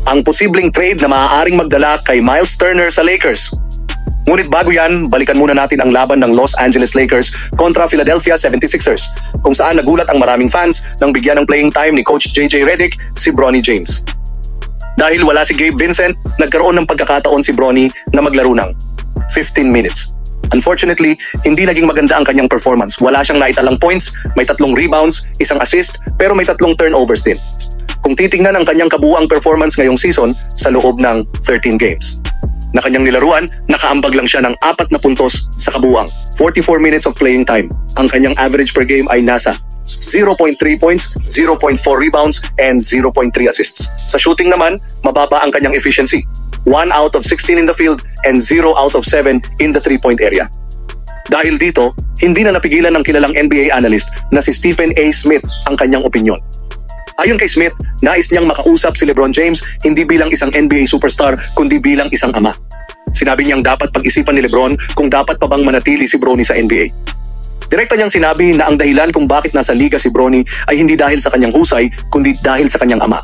ang posibleng trade na maaaring magdala kay Miles Turner sa Lakers. Ngunit bago yan, balikan muna natin ang laban ng Los Angeles Lakers kontra Philadelphia 76ers, kung saan nagulat ang maraming fans nang bigyan ng playing time ni Coach JJ Redick si Bronny James. Dahil wala si Gabe Vincent, nagkaroon ng pagkakataon si Bronny na maglaro ng 15 minutes. Unfortunately, hindi naging maganda ang kanyang performance. Wala siyang naitalang points, may 3 rebounds, 1 assist, pero may 3 turnovers din. Kung titingnan ang kanyang kabuuang performance ngayong season sa loob ng 13 games. Na kanyang nilaruan, nakaambag lang siya ng 4 na puntos sa kabuuang 44 minutes of playing time. Ang kanyang average per game ay nasa 0.3 points, 0.4 rebounds, and 0.3 assists. Sa shooting naman, mababa ang kanyang efficiency. 1 out of 16 in the field and 0 out of 7 in the 3-point area. Dahil dito, hindi na napigilan ng kilalang NBA analyst na si Stephen A. Smith ang kanyang opinyon. Ayon kay Smith, nais niyang makausap si LeBron James hindi bilang isang NBA superstar kundi bilang isang ama. Sinabi niyang dapat pag-isipan ni LeBron kung dapat pa bang manatili si Bronny sa NBA. Direkta niyang sinabi na ang dahilan kung bakit nasa liga si Bronny ay hindi dahil sa kanyang husay kundi dahil sa kanyang ama.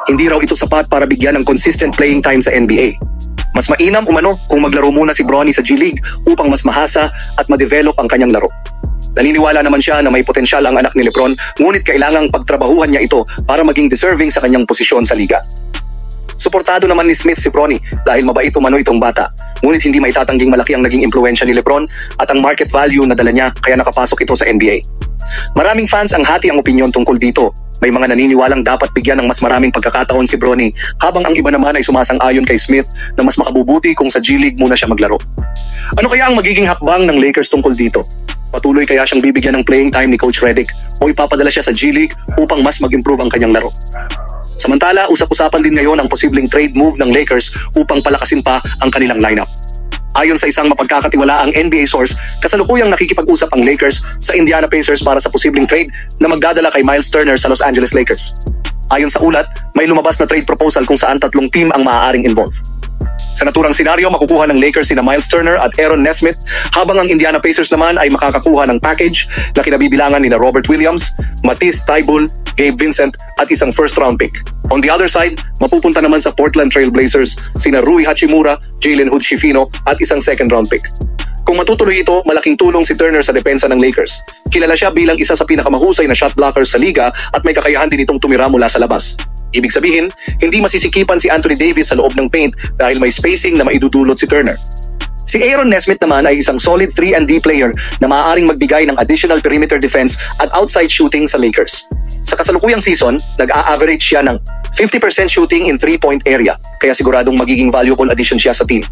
Hindi raw ito sapat para bigyan ng consistent playing time sa NBA. Mas mainam umano kung maglaro muna si Bronny sa G League upang mas mahasa at ma-develop ang kanyang laro. Naniniwala naman siya na may potensyal ang anak ni LeBron, ngunit kailangang pagtrabahuhan niya ito para maging deserving sa kanyang posisyon sa liga. Suportado naman ni Smith si Bronny dahil mabait umano itong bata, ngunit hindi maitatangging malaki ang naging impluwensya ni LeBron at ang market value na dala niya kaya nakapasok ito sa NBA. Maraming fans ang hati ang opinyon tungkol dito. May mga naniniwalang dapat bigyan ng mas maraming pagkakataon si Bronny, habang ang iba naman ay sumasang-ayon kay Smith na mas makabubuti kung sa G League muna siya maglaro. Ano kaya ang magiging hakbang ng Lakers tungkol dito? Patuloy kaya siyang bibigyan ng playing time ni Coach Redick o ipapadala siya sa G League upang mas mag-improve ang kanyang laro? Samantala, usap-usapan din ngayon ang posibleng trade move ng Lakers upang palakasin pa ang kanilang lineup. Ayon sa isang mapagkakatiwalaang NBA source, kasalukuyang nakikipag-usap ang Lakers sa Indiana Pacers para sa posibleng trade na magdadala kay Miles Turner sa Los Angeles Lakers. Ayon sa ulat, may lumabas na trade proposal kung saan 3 team ang maaaring involved. Sa naturang senaryo, makukuha ng Lakers sina Miles Turner at Aaron Nesmith, habang ang Indiana Pacers naman ay makakakuha ng package na kinabibilangan ni Robert Williams, Matisse Thybulle, Gabe Vincent at isang first-round pick. On the other side, mapupunta naman sa Portland Trail Blazers sina Rui Hachimura, Jalen Hood-Schifino at isang second-round pick. Kung matutuloy ito, malaking tulong si Turner sa depensa ng Lakers. Kilala siya bilang isa sa pinakamahusay na shot blockers sa liga at may kakayahan din itong tumira mula sa labas. Ibig sabihin, hindi masisikipan si Anthony Davis sa loob ng paint dahil may spacing na maidudulot si Turner. Si Aaron Nesmith naman ay isang solid 3-and-D player na maaaring magbigay ng additional perimeter defense at outside shooting sa Lakers. Sa kasalukuyang season, nag-a-average siya ng 50% shooting in 3-point area, kaya siguradong magiging valuable addition siya sa team.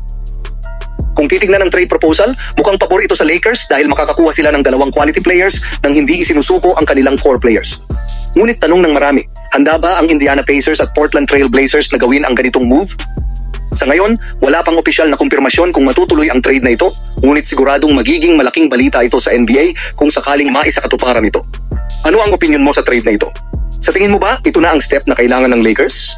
Kung titignan ng trade proposal, mukhang pabor ito sa Lakers dahil makakakuha sila ng 2 quality players nang hindi isinusuko ang kanilang core players. Ngunit tanong ng marami, handa ba ang Indiana Pacers at Portland Trail Blazers na gawin ang ganitong move? Sa ngayon, wala pang opisyal na kumpirmasyon kung matutuloy ang trade na ito, ngunit siguradong magiging malaking balita ito sa NBA kung sakaling maisakatuparan ito. Ano ang opinion mo sa trade na ito? Sa tingin mo ba, ito na ang step na kailangan ng Lakers?